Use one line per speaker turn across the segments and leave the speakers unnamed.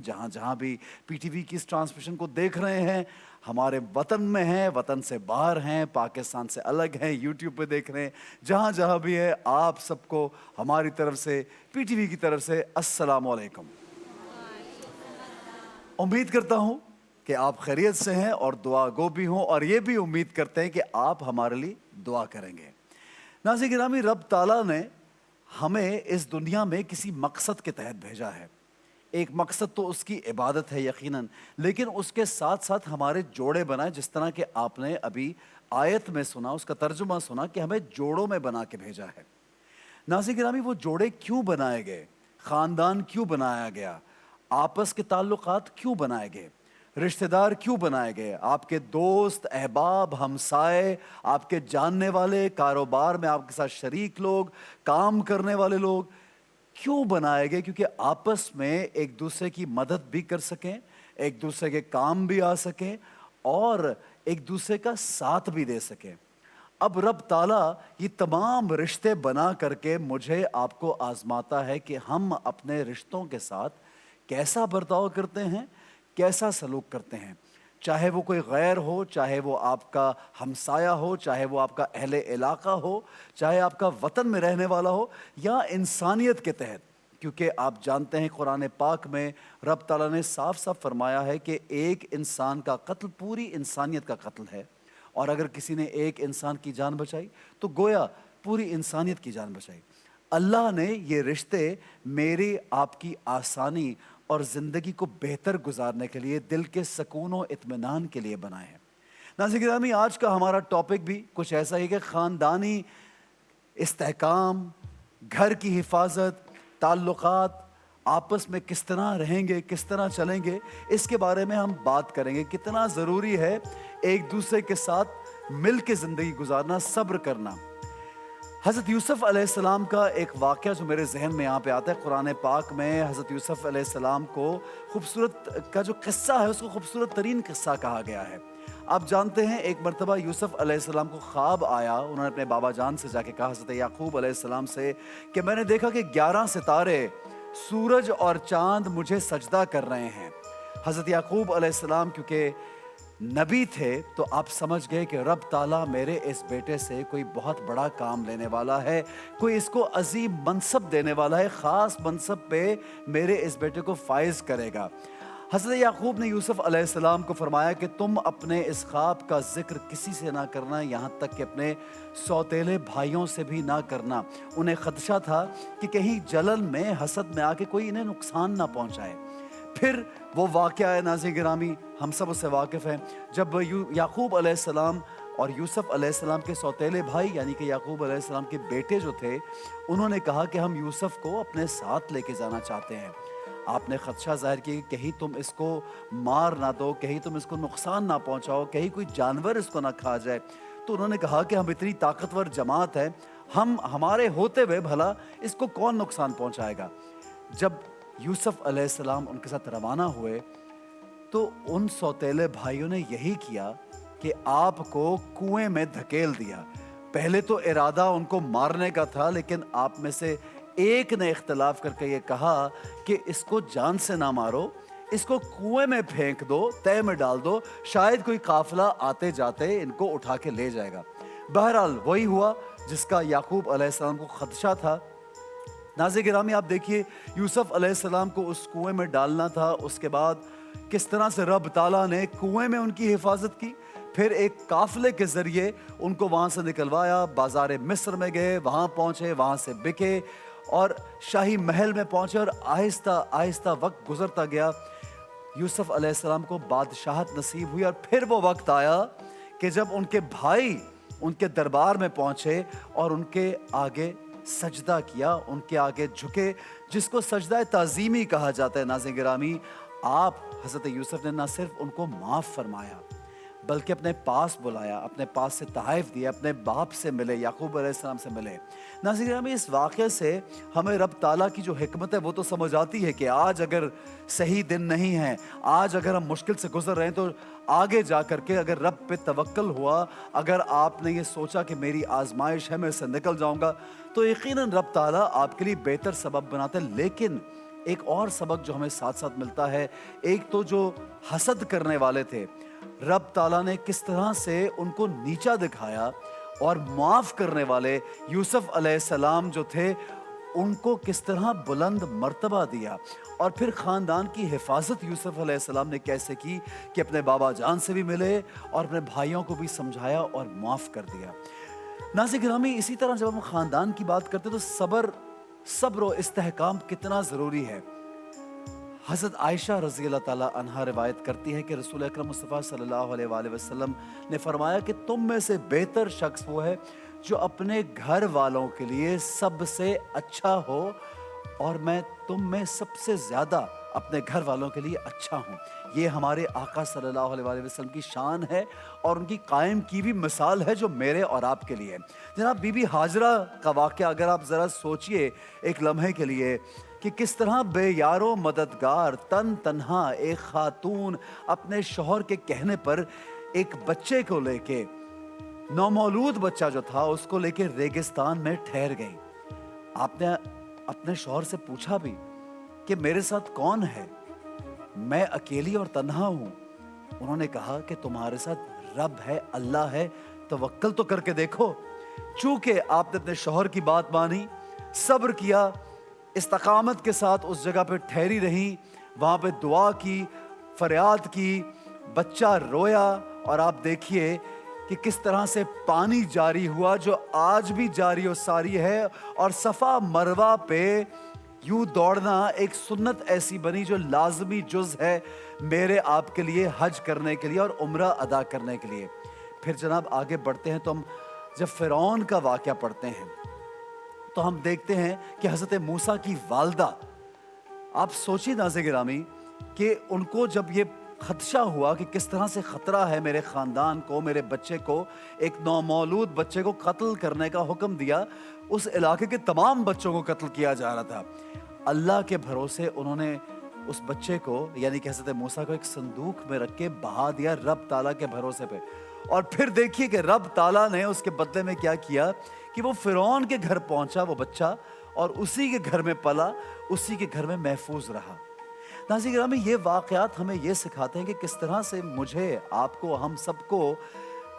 جہاں جہاں بھی پی ٹی وی کی اس ٹرانسمیشن کو دیکھ رہے ہیں، ہمارے وطن میں ہیں، وطن سے باہر ہیں، پاکستان سے الگ ہیں، یوٹیوب پہ دیکھ رہے ہیں، جہاں جہاں بھی ہے، آپ سب کو ہماری طرف سے، پی ٹی وی کی طرف سے السلام علیکم۔ امید کرتا ہوں کہ آپ خیریت سے ہیں اور دعا گو بھی ہوں، اور یہ بھی امید کرتے ہیں کہ آپ ہمارے لیے دعا کریں گے۔ ناظرین گرامی، رب تعالیٰ نے ہمیں اس دنیا میں کسی مقصد کے تحت بھیجا ہے۔ ایک مقصد تو اس کی عبادت ہے یقیناً، لیکن اس کے ساتھ ساتھ ہمارے جوڑے بنائے، جس طرح کہ آپ نے ابھی آیت میں سنا، اس کا ترجمہ سنا کہ ہمیں جوڑوں میں بنا کے بھیجا ہے۔ ناظرین گرامی، وہ جوڑے کیوں بنائے گئے؟ خاندان کیوں بنایا گیا؟ آپس کے تعلقات کیوں بنائے گئے؟ رشتہ دار کیوں بنائے گئے؟ آپ کے دوست، احباب، ہمسائے، آپ کے جاننے والے، کاروبار میں آپ کے ساتھ شریک لوگ، کام کرنے والے لوگ کیوں بنائے گئے؟ کیونکہ آپس میں ایک دوسرے کی مدد بھی کر سکیں، ایک دوسرے کے کام بھی آ سکیں، اور ایک دوسرے کا ساتھ بھی دے سکیں۔ اب رب تعالیٰ یہ تمام رشتے بنا کر کے مجھے آپ کو آزماتا ہے کہ ہم اپنے رشتوں کے ساتھ کیسا برتاؤ کرتے ہیں، کیسا سلوک کرتے ہیں، چاہے وہ کوئی غیر ہو، چاہے وہ آپ کا ہمسایہ ہو، چاہے وہ آپ کا اہل علاقہ ہو، چاہے آپ کا وطن میں رہنے والا ہو، یا انسانیت کے تحت۔ کیونکہ آپ جانتے ہیں قرآن پاک میں رب تعالیٰ نے صاف صاف فرمایا ہے کہ ایک انسان کا قتل پوری انسانیت کا قتل ہے، اور اگر کسی نے ایک انسان کی جان بچائی تو گویا پوری انسانیت کی جان بچائی۔ اللہ نے یہ رشتے میری آپ کی آسانی اور زندگی کو بہتر گزارنے کے لیے، دل کے سکون و اطمینان کے لیے بنائے ہیں۔ ناظرین گرامی، آج کا ہمارا ٹاپک بھی کچھ ایسا ہی کہ خاندانی استحکام، گھر کی حفاظت، تعلقات آپس میں کس طرح رہیں گے، کس طرح چلیں گے، اس کے بارے میں ہم بات کریں گے۔ کتنا ضروری ہے ایک دوسرے کے ساتھ مل کے زندگی گزارنا، صبر کرنا۔ حضرت یوسف علیہ السلام کا ایک واقعہ جو میرے ذہن میں یہاں پہ آتا ہے، قرآن پاک میں حضرت یوسف علیہ السلام کو خوبصورت کا جو قصہ ہے، اس کو خوبصورت ترین قصہ کہا گیا ہے۔ آپ جانتے ہیں ایک مرتبہ یوسف علیہ السلام کو خواب آیا، انہوں نے اپنے بابا جان سے جا کے کہا، حضرت یعقوب علیہ السلام سے، کہ میں نے دیکھا کہ 11 ستارے، سورج اور چاند مجھے سجدہ کر رہے ہیں۔ حضرت یعقوب علیہ السلام کیونکہ نبی تھے تو آپ سمجھ گئے کہ رب تعالیٰ میرے اس بیٹے سے کوئی بہت بڑا کام لینے والا ہے، کوئی اس کو عظیم منصب دینے والا ہے، خاص منصب پہ میرے اس بیٹے کو فائز کرے گا۔ حضرت یعقوب نے یوسف علیہ السلام کو فرمایا کہ تم اپنے اس خواب کا ذکر کسی سے نہ کرنا، یہاں تک کہ اپنے سوتیلے بھائیوں سے بھی نہ کرنا۔ انہیں خدشہ تھا کہ کہیں جلن میں، حسد میں آ کے کوئی انہیں نقصان نہ پہنچائے۔ پھر وہ واقعہ ہے ناظرین گرامی، ہم سب اس سے واقف ہیں، جب یعقوب علیہ السلام اور یوسف علیہ السلام کے سوتیلے بھائی یعنی کہ یعقوب علیہ السلام کے بیٹے جو تھے، انہوں نے کہا کہ ہم یوسف کو اپنے ساتھ لے کے جانا چاہتے ہیں۔ آپ نے خدشہ ظاہر کیا کہ کہیں تم اس کو مار نہ دو، کہیں تم اس کو نقصان نہ پہنچاؤ، کہیں کوئی جانور اس کو نہ کھا جائے۔ تو انہوں نے کہا کہ ہم اتنی طاقتور جماعت ہے، ہمارے ہوتے ہوئے بھلا اس کو کون نقصان پہنچائے گا۔ جب یوسف علیہ السلام ان کے ساتھ روانہ ہوئے تو ان سوتیلے بھائیوں نے یہی کیا کہ آپ کو کنویں میں دھکیل دیا۔ پہلے تو ارادہ ان کو مارنے کا تھا، لیکن آپ میں سے ایک نے اختلاف کر کے یہ کہا کہ اس کو جان سے نہ مارو، اس کو کنویں میں پھینک دو، تہہ میں ڈال دو، شاید کوئی قافلہ آتے جاتے ان کو اٹھا کے لے جائے گا۔ بہرحال وہی ہوا جس کا یعقوب علیہ السلام کو خدشہ تھا۔ ناظرین گرامی، آپ دیکھیے یوسف علیہ السلام کو اس کنویں میں ڈالنا تھا، اس کے بعد کس طرح سے رب تعالیٰ نے کنویں میں ان کی حفاظت کی، پھر ایک قافلے کے ذریعے ان کو وہاں سے نکلوایا، بازار مصر میں گئے، وہاں پہنچے، وہاں سے بکے اور شاہی محل میں پہنچے، اور آہستہ آہستہ وقت گزرتا گیا، یوسف علیہ السلام کو بادشاہت نصیب ہوئی۔ اور پھر وہ وقت آیا کہ جب ان کے بھائی ان کے دربار میں پہنچے اور ان کے آگے سجدہ کیا، ان کے آگے جھکے، جس کو سجدہ تعظیمی کہا جاتا ہے۔ ناظرین گرامی، آپ حضرت یوسف نے نہ صرف ان کو معاف فرمایا بلکہ اپنے پاس بلایا، اپنے پاس سے تحائف دیا، اپنے باپ سے ملے، یعقوب علیہ السلام سے ملے۔ ناظرین گرامی، اس واقعے سے ہمیں رب تعالیٰ کی جو حکمت ہے وہ تو سمجھ آتی ہے کہ آج اگر صحیح دن نہیں ہے، آج اگر ہم مشکل سے گزر رہے ہیں، تو آگے جا کر کے اگر رب پہ توکل ہوا، اگر آپ نے یہ سوچا کہ میری آزمائش ہے، میں اس سے نکل جاؤں گا، تو یقیناً رب تعالیٰ آپ کے لیے بہتر سبب بناتے ہیں۔ لیکن ایک اور سبق جو ہمیں ساتھ ساتھ ملتا ہے، ایک تو جو حسد کرنے والے تھے، رب تعالیٰ نے کس طرح سے ان کو نیچا دکھایا، اور معاف کرنے والے یوسف علیہ السلام جو تھے ان کو کس طرح بلند مرتبہ دیا، اور پھر خاندان کی حفاظت یوسف علیہ السلام نے کیسے کی کہ اپنے بابا جان سے بھی ملے اور اپنے بھائیوں کو بھی سمجھایا اور معاف کر دیا۔ ناظرین گرامی، اسی طرح جب ہم خاندان کی بات کرتے ہیں تو صبر و استحکام کتنا ضروری ہے۔ حضرت عائشہ رضی اللہ تعالیٰ عنہا روایت کرتی ہے کہ رسول اکرم مصطفیٰ صلی اللہ علیہ وآلہ وسلم نے فرمایا کہ تم میں سے بہتر شخص وہ ہے جو اپنے گھر والوں کے لیے سب سے اچھا ہو، اور میں تم میں سب سے زیادہ اپنے گھر والوں کے لیے اچھا ہوں۔ یہ ہمارے آقا صلی اللہ علیہ وآلہ وسلم کی شان ہے اور ان کی قائم کی بھی مثال ہے جو میرے اور آپ کے لیے۔ جناب بی بی ہاجرہ کا واقعہ اگر آپ ذرا سوچئے ایک لمحے کے لیے کہ کس طرح بے یار و مددگار تنہا ایک خاتون اپنے شوہر کے کہنے پر ایک بچے کو لے کے، نومولود بچہ جو تھا اس کو لے کے ریگستان میں ٹھہر گئی۔ آپ نے اپنے شوہر سے پوچھا بھی کہ میرے ساتھ کون ہے، میں اکیلی اور تنہا ہوں۔ انہوں نے کہا کہ تمہارے ساتھ رب ہے، اللہ ہے، توکل تو کر کے دیکھو۔ چونکہ آپ نے اپنے شوہر کی بات مانی، صبر کیا، استقامت کے ساتھ اس جگہ پہ ٹھہری رہی، وہاں پہ دعا کی، فریاد کی، بچہ رویا، اور آپ دیکھیے کہ کس طرح سے پانی جاری ہوا جو آج بھی جاری و ساری ہے، اور صفا مروہ پہ یوں دوڑنا ایک سنت ایسی بنی جو لازمی جز ہے میرے آپ کے لیے حج کرنے کے لیے اور عمرہ ادا کرنے کے لیے۔ پھر جناب آگے بڑھتے ہیں تو ہم جب فرعون کا واقعہ پڑھتے ہیں تو ہم دیکھتے ہیں کہ حضرت موسیٰ کی والدہ، آپ سوچیے ناظرین گرامی کہ ان کو جب یہ خدشہ ہوا کہ کس طرح سے خطرہ ہے میرے خاندان کو، میرے بچے کو، ایک نومولود بچے کو قتل کرنے کا حکم دیا، اس علاقے کے تمام بچوں کو قتل کیا جا رہا تھا۔ اللہ کے بھروسے انہوں نے اس بچے کو یعنی کہ حضرت موسیٰ کو ایک صندوق میں رکھ کے بہا دیا رب تعالیٰ کے بھروسے پہ، اور پھر دیکھیے کہ رب تعالیٰ نے اس کے بدلے میں کیا کیا کہ وہ فرعون کے گھر پہنچا وہ بچہ، اور اسی کے گھر میں پلا، اسی کے گھر میں محفوظ رہا۔ ناظرین گرامی، یہ واقعات ہمیں یہ سکھاتے ہیں کہ کس طرح سے مجھے، آپ کو، ہم سب کو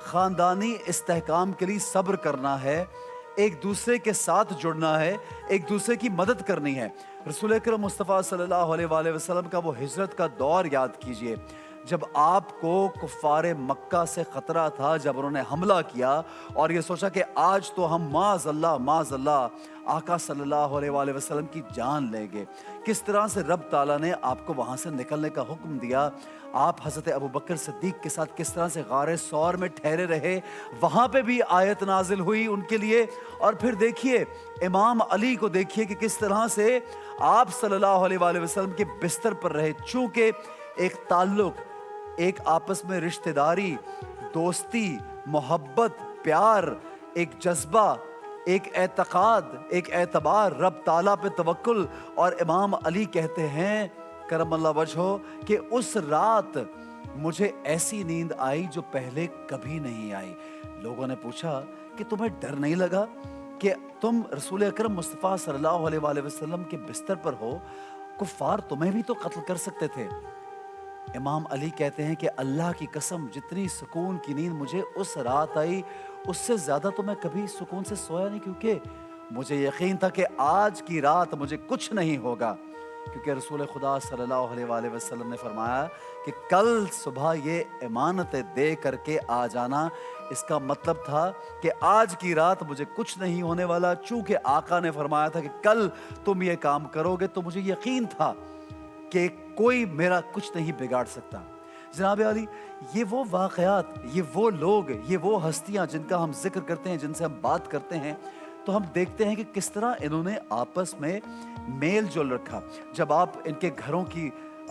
خاندانی استحکام کے لیے صبر کرنا ہے، ایک دوسرے کے ساتھ جڑنا ہے، ایک دوسرے کی مدد کرنی ہے۔ رسول اکرم مصطفیٰ صلی اللہ علیہ وآلہ وسلم کا وہ ہجرت کا دور یاد کیجئے، جب آپ کو کفار مکہ سے خطرہ تھا، جب انہوں نے حملہ کیا اور یہ سوچا کہ آج تو ہم معاذ اللہ آقا صلی اللہ علیہ وآلہ وسلم کی جان لیں گے، کس طرح سے رب تعالیٰ نے آپ کو وہاں سے نکلنے کا حکم دیا۔ آپ حضرت ابوبکر صدیق کے ساتھ کس طرح سے غار ثور میں ٹھہرے رہے، وہاں پہ بھی آیت نازل ہوئی ان کے لیے۔ اور پھر دیکھیے امام علی کو، دیکھیے کہ کس طرح سے آپ صلی اللہ علیہ وآلہ وسلم کے بستر پر رہے، چونکہ ایک تعلق، ایک آپس میں رشتہ داری، دوستی، محبت، پیار، ایک جذبہ، ایک اعتقاد، ایک اعتبار، رب تعالیٰ پہ توکل۔ اور امام علی کہتے ہیں کرم اللہ وجہہ کہ اس رات مجھے ایسی نیند آئی جو پہلے کبھی نہیں آئی۔ لوگوں نے پوچھا کہ تمہیں ڈر نہیں لگا کہ تم رسول اکرم مصطفیٰ صلی اللہ علیہ وآلہ وسلم کے بستر پر ہو، کفار تمہیں بھی تو قتل کر سکتے تھے؟ امام علی کہتے ہیں کہ اللہ کی قسم جتنی سکون کی نیند مجھے اس رات آئی، اس سے زیادہ تو میں کبھی سکون سے سویا نہیں، کیونکہ مجھے یقین تھا کہ آج کی رات مجھے کچھ نہیں ہوگا، کیونکہ رسول خدا صلی اللہ علیہ وآلہ وسلم نے فرمایا کہ کل صبح یہ امانتیں دے کر کے آ جانا۔ اس کا مطلب تھا کہ آج کی رات مجھے کچھ نہیں ہونے والا، چونکہ آقا نے فرمایا تھا کہ کل تم یہ کام کرو گے، تو مجھے یقین تھا کہ کوئی میرا کچھ نہیں بگاڑ سکتا۔ جناب علی، یہ وہ واقعات، یہ وہ لوگ، یہ وہ ہستیاں جن کا ہم ذکر کرتے ہیں، جن سے ہم بات کرتے ہیں، تو ہم دیکھتے ہیں کہ کس طرح انہوں نے آپس میں میل جول رکھا۔ جب آپ ان کے گھروں کی